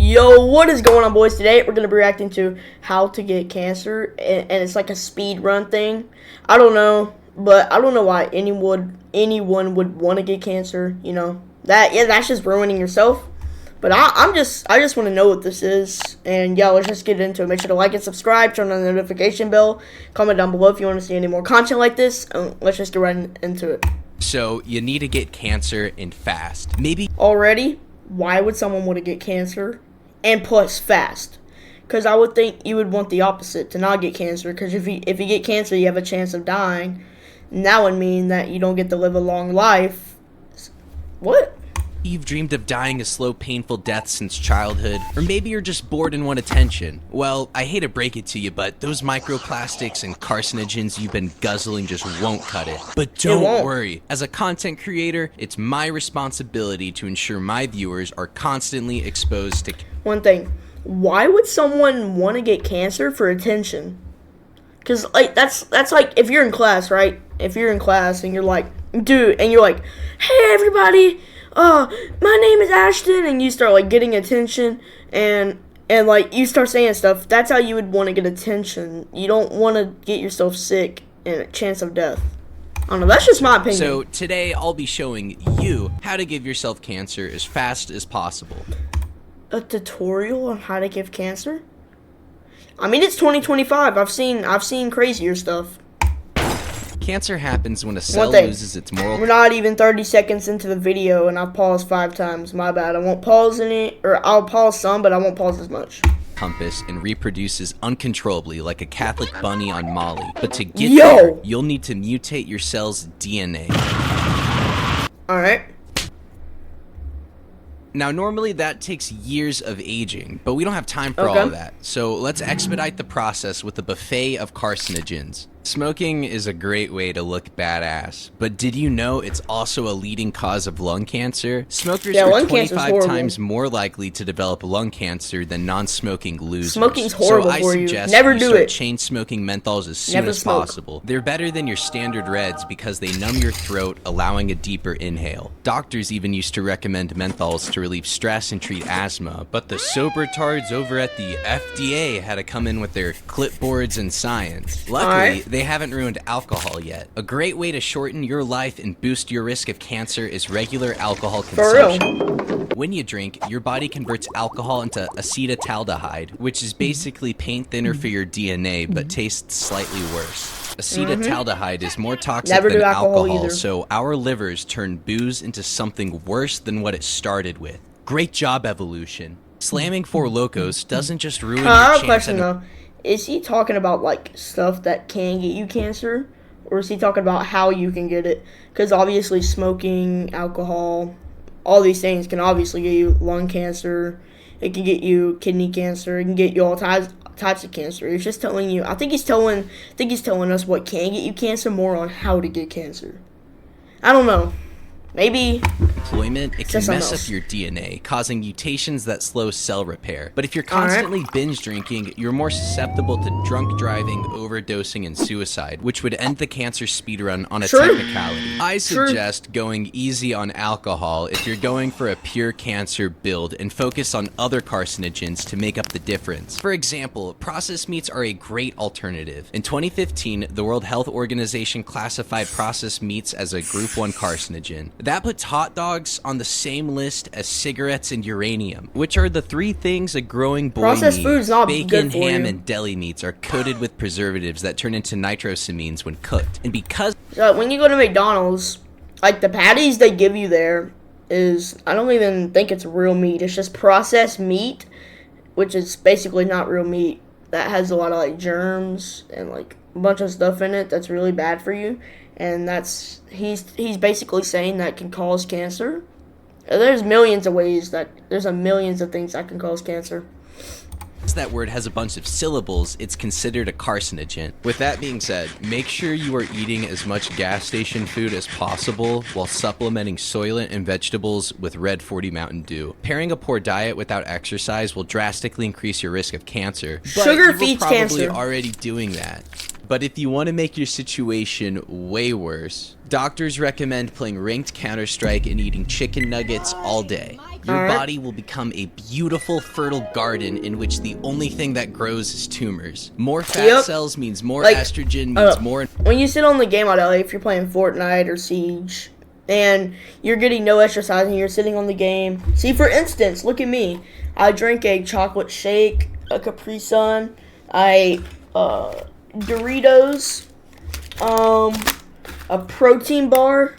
Yo, what is going on, boys? Today we're gonna be reacting to how to get cancer, and it's like a speed run thing. I don't know, but I don't know why anyone would want to get cancer. You know that's just ruining yourself. But I just want to know what this is, and yeah, let's just get into it. Make sure to like and subscribe, turn on the notification bell, comment down below if you want to see any more content like this. Let's just get right into it. So you need to get cancer and fast. Maybe already. Why would someone want to get cancer and plus fast? Because I would think you would want the opposite, to not get cancer. Because if you get cancer, you have a chance of dying. And that would mean that you don't get to live a long life. What? you've dreamed of dying a slow, painful death since childhood, or maybe you're just bored and want attention. Well, I hate to break it to you, but those microplastics and carcinogens you've been guzzling just won't cut it. But don't worry, as a content creator, it's my responsibility to ensure my viewers are constantly exposed to... One thing, why would someone want to get cancer for attention? Because, like, that's like, if you're in class, right? If you're in class and you're like, dude, and you're like, hey, everybody, my name is Ashton, and you start, like, getting attention, and like, you start saying stuff, that's how you would want to get attention. You don't want to get yourself sick and a chance of death. I don't know, that's just my opinion. So, today, I'll be showing you how to give yourself cancer as fast as possible. A tutorial on how to give cancer? I mean, it's 2025. I've seen crazier stuff. Cancer happens when a cell loses its moral... We're not even 30 seconds into the video, and I've paused 5 times. My bad. I won't pause any, or I'll pause some, but I won't pause as much. Compass and reproduces uncontrollably like a Catholic bunny on Molly. But to get there, you'll need to mutate your cell's DNA. Alright. Now, normally that takes years of aging, but we don't have time for all of that. So let's expedite the process with a buffet of carcinogens. Smoking is a great way to look badass, but did you know it's also a leading cause of lung cancer? Smokers are 25 times more likely to develop lung cancer than non-smoking losers. Smoking's horrible for you. Never do it. Chain smoking menthols as soon as possible. They're better than your standard reds because they numb your throat, allowing a deeper inhale. Doctors even used to recommend menthols to relieve stress and treat asthma, but the sober tards over at the FDA had to come in with their clipboards and science. Luckily, they haven't ruined alcohol yet. A great way to shorten your life and boost your risk of cancer is regular alcohol consumption. When you drink, your body converts alcohol into acetaldehyde, which is basically paint thinner for your DNA, but tastes slightly worse. Acetaldehyde is more toxic than alcohol, so our livers turn booze into something worse than what it started with. Great job, evolution. Slamming Four Locos doesn't just ruin your chance at... Is he talking about, like, stuff that can get you cancer? Or is he talking about how you can get it? Because obviously smoking, alcohol, all these things can obviously get you lung cancer. It can get you kidney cancer. It can get you all types of cancer. He's just telling you. I think he's telling us what can get you cancer, more on how to get cancer. I don't know. Maybe employment, it can mess up your DNA, causing mutations that slow cell repair. But if you're constantly binge drinking, you're more susceptible to drunk driving, overdosing, and suicide, which would end the cancer speedrun on a technicality. I suggest going easy on alcohol if you're going for a pure cancer build and focus on other carcinogens to make up the difference. For example, processed meats are a great alternative. In 2015, the World Health Organization classified processed meats as a Group 1 carcinogen. That puts hot dogs on the same list as cigarettes and uranium, which are the 3 things a growing boy needs. Food's not Bacon, good for ham, you. and deli meats are coated with preservatives that turn into nitrosamines when cooked. And because... when you go to McDonald's, like, the patties they give you there is... I don't even think it's real meat. It's just processed meat, which is basically not real meat. That has a lot of, like, germs and, like, a bunch of stuff in it that's really bad for you. And that's, he's basically saying that can cause cancer. There's millions of ways there's millions of things that can cause cancer. That word has a bunch of syllables, it's considered a carcinogen. With that being said, make sure you are eating as much gas station food as possible while supplementing Soylent and vegetables with Red 40 Mountain Dew. Pairing a poor diet without exercise will drastically increase your risk of cancer. Sugar feeds cancer. You're probably already doing that. But if you want to make your situation way worse, doctors recommend playing ranked Counter-Strike and eating chicken nuggets all day. your body will become a beautiful, fertile garden in which the only thing that grows is tumors. More fat cells means more estrogen, means more... When you sit on the game out, if you're playing Fortnite or Siege, and you're getting no exercise and you're sitting on the game. See, for instance, look at me. I drink a chocolate shake, a Capri Sun, Doritos, a protein bar.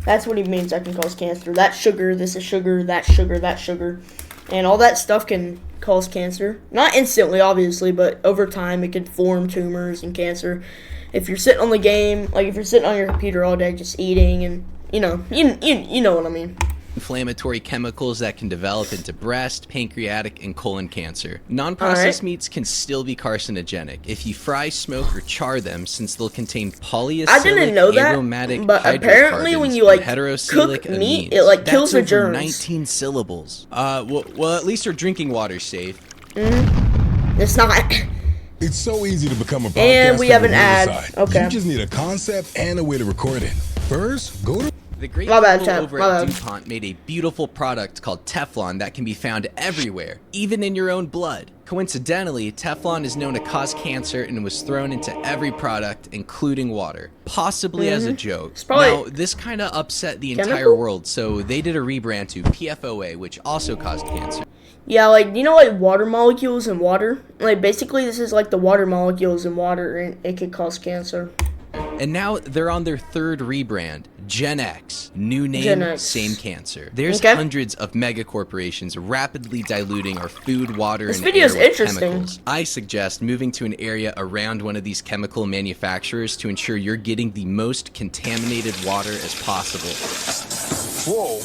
That's what he means that can cause cancer. That sugar, this is sugar, that sugar, that sugar. And all that stuff can cause cancer. Not instantly, obviously, but over time it can form tumors and cancer. If you're sitting on the game, like if you're sitting on your computer all day just eating and, you know what I mean. Inflammatory chemicals that can develop into breast, pancreatic, and colon cancer. Non-processed meats can still be carcinogenic if you fry, smoke, or char them, since they'll contain polyacylic I didn't know that, aromatic but apparently when you cook meat, it kills the germs. 19 syllables. Well, at least our drinking water's safe. It's not. It's so easy to become a podcaster. And we have an ad. Okay. You just need a concept and a way to record it. First, go to... The great people over at DuPont made a beautiful product called Teflon that can be found everywhere, even in your own blood. Coincidentally, Teflon is known to cause cancer and was thrown into every product, including water, possibly as a joke. Now, this kind of upset the entire world, so they did a rebrand to PFOA, which also caused cancer. Yeah, like, you know, like water molecules in water? Like, basically, this is like the water molecules in water, and it could cause cancer. And now they're on their third rebrand, Gen X. New name, same cancer. There's hundreds of mega corporations rapidly diluting our food, water, and air with chemicals. I suggest moving to an area around one of these chemical manufacturers to ensure you're getting the most contaminated water as possible. Whoa.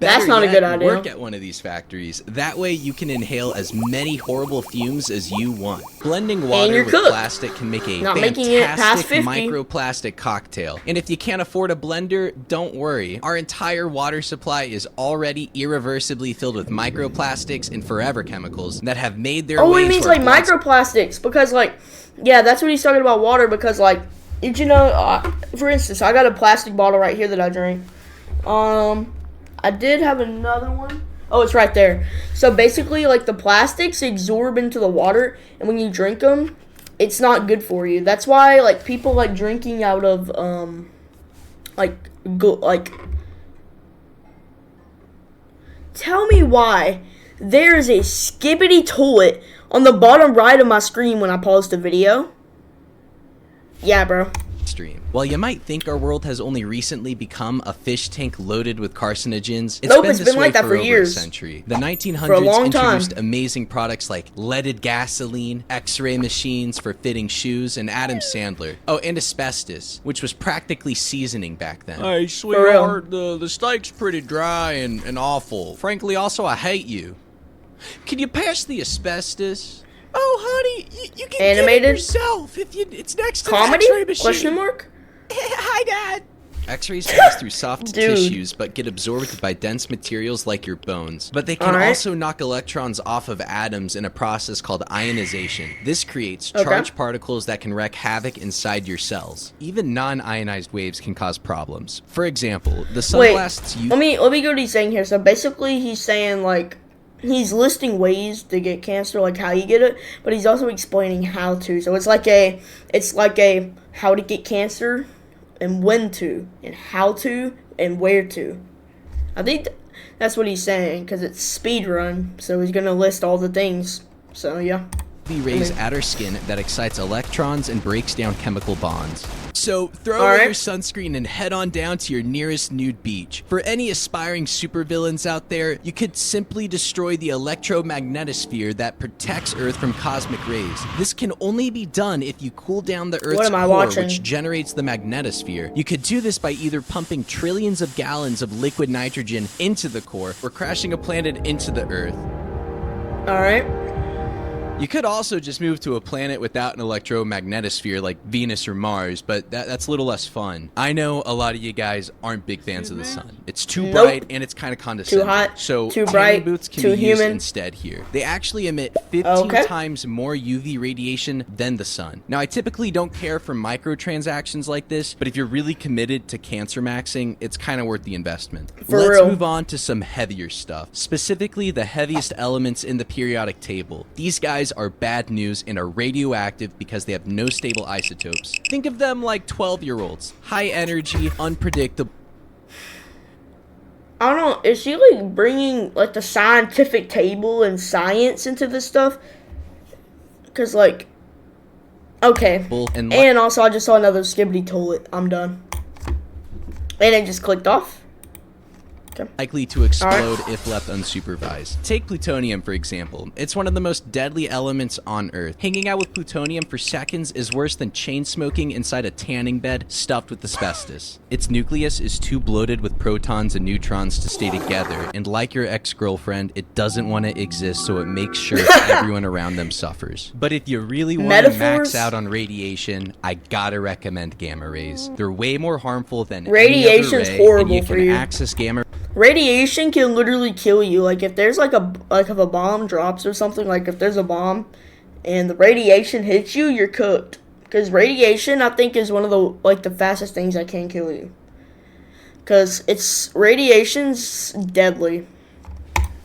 That's not a good idea. Work at one of these factories. That way you can inhale as many horrible fumes as you want. Blending water with plastic can make a fantastic microplastic cocktail. And if you can't afford a blender, don't worry. Our entire water supply is already irreversibly filled with microplastics and forever chemicals that have made their way to our he means like microplastics, because like, yeah, that's what he's talking about, water, because like, did you know, for instance, I got a plastic bottle right here that I drink. I did have another one. Oh, it's right there. So basically, like, the plastics absorb into the water, and when you drink them, it's not good for you. That's why, like, people like drinking out of, tell me why there is a skibbity toilet on the bottom right of my screen when I pause the video. Yeah, bro. While you might think our world has only recently become a fish tank loaded with carcinogens, it's been like that for years. A century. The 1900s introduced amazing products like leaded gasoline, X-ray machines for fitting shoes, and Adam Sandler. Oh, and asbestos, which was practically seasoning back then. Hey, sweetheart, the steak's pretty dry and awful. Frankly, also, I hate you. Can you pass the asbestos? Oh, honey, you can get it yourself if it's next to the X-ray machine. Question mark? Hi, Dad. X-rays pass through soft tissues but get absorbed by dense materials like your bones. But they can also knock electrons off of atoms in a process called ionization. This creates charged particles that can wreak havoc inside your cells. Even non-ionized waves can cause problems. For example, the sunglasses you... Let me go to what he's saying here. So basically he's saying, like, he's listing ways to get cancer, like how you get it, but he's also explaining how to. So it's like a how to get cancer, and when to, and how to, and where to. I think that's what he's saying, because it's Speedrun, so he's gonna list all the things. So yeah. Rays at our skin that excites electrons and breaks down chemical bonds. So throw away your sunscreen and head on down to your nearest nude beach. For any aspiring supervillains out there, you could simply destroy the electromagnetosphere that protects Earth from cosmic rays. This can only be done if you cool down the Earth's core, which generates the magnetosphere. You could do this by either pumping trillions of gallons of liquid nitrogen into the core or crashing a planet into the Earth. Alright. You could also just move to a planet without an electromagnetosphere like Venus or Mars, but that's a little less fun. I know a lot of you guys aren't big fans of the sun. It's too bright and it's kind of condescending. Too hot, so too tanning bright, boots can too be used human. instead here. They actually emit 15 times more UV radiation than the sun. Now, I typically don't care for microtransactions like this, but if you're really committed to cancer maxing, it's kind of worth the investment. Let's move on to some heavier stuff, specifically the heaviest elements in the periodic table. These guys are bad news and are radioactive because they have no stable isotopes. Think of them like 12-year-olds. High energy, unpredictable. I don't know, is she like bringing like the scientific table and science into this stuff? Because like, okay. And also I just saw another skibbity toilet. I'm done. And it just clicked off. Likely to explode if left unsupervised. Take plutonium, for example. It's one of the most deadly elements on Earth. Hanging out with plutonium for seconds is worse than chain smoking inside a tanning bed stuffed with asbestos. Its nucleus is too bloated with protons and neutrons to stay together, and like your ex-girlfriend, it doesn't want to exist, so it makes sure everyone around them suffers. But if you really want to max out on radiation, I gotta recommend gamma rays. They're way more harmful than radiation is horrible for you. Access gamma. Radiation can literally kill you. Like if there's like if a bomb drops or something, like if there's a bomb and the radiation hits you, you're cooked. Because radiation, I think, is one of the fastest things that can kill you. Because radiation's deadly.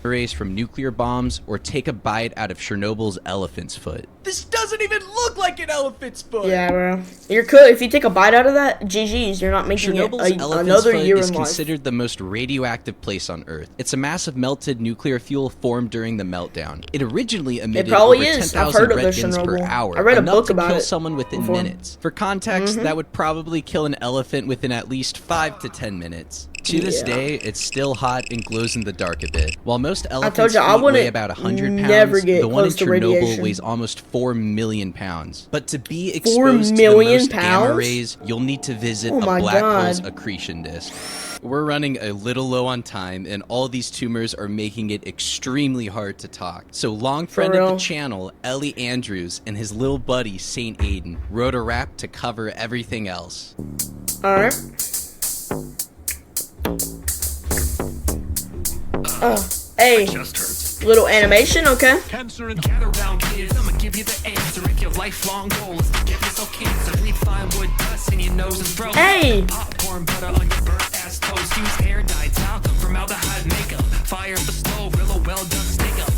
Rays from nuclear bombs, or take a bite out of Chernobyl's elephant's foot. This doesn't even look like an elephant's foot! Yeah, bro. You're cooked. If you take a bite out of that, GG's. You're not making Chernobyl's another year in life. is considered the most radioactive place on Earth. It's a mass of melted nuclear fuel formed during the meltdown. It originally emitted over 10,000 Roentgens per hour. I read a book about it. Enough to kill someone within minutes. For context, that would probably kill an elephant within at least 5 to 10 minutes. To this day, it's still hot and glows in the dark a bit. While most elephants weigh about 100 pounds, the one in Chernobyl weighs almost 4 million pounds. But to be exposed to the most gamma rays, you'll need to visit a black hole's accretion disk. We're running a little low on time, and all these tumors are making it extremely hard to talk. So long friend of the channel, Ellie Andrews, and his little buddy, Saint Aiden, wrote a rap to cover everything else. Alright. Hey, little animation, okay. Cancer and gather round kids. I'ma give you the answer if your lifelong goal is to get yourself cancer. We find wood dust in your nose and throat. Hey, popcorn butter on your burnt ass toast. Use hair dye, talcum, formaldehyde makeup. Fire up the stove, grill a well done steak up.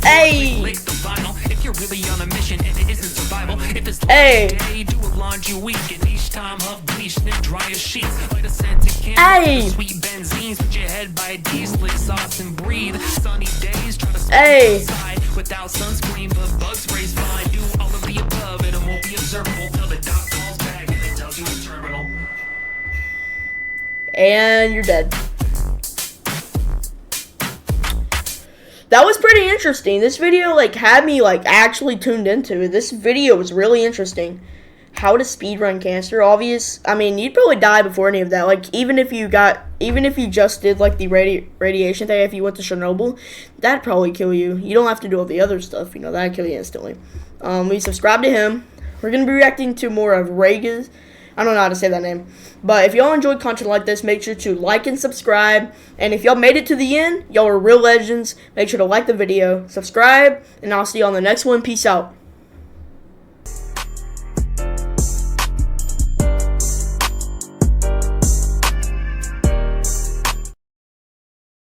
Hey, lick the vinyl. If you're really on a mission and it isn't survival, if it's day, do a laundry week and each time huff bleach, snip dry as sheets. Light a scented candle, sweet benzines. Put your head by D-slick sauce and breathe. Sunny days, try to stay outside without sunscreen, but bug spray's fine. Do all of the above and it won't be observable till the doc calls back and it tells you it's terminal. And you're dead. That was pretty interesting. This video had me actually tuned into it. This video was really interesting. How to speedrun cancer. I mean, you'd probably die before any of that. Even if you just did the radiation thing, if you went to Chernobyl, that'd probably kill you. You don't have to do all the other stuff, that'd kill you instantly. We subscribe to him. We're gonna be reacting to more of Reagan's. I don't know how to say that name. But if y'all enjoyed content like this, make sure to like and subscribe. And if y'all made it to the end, y'all are real legends. Make sure to like the video, subscribe, and I'll see you on the next one. Peace out.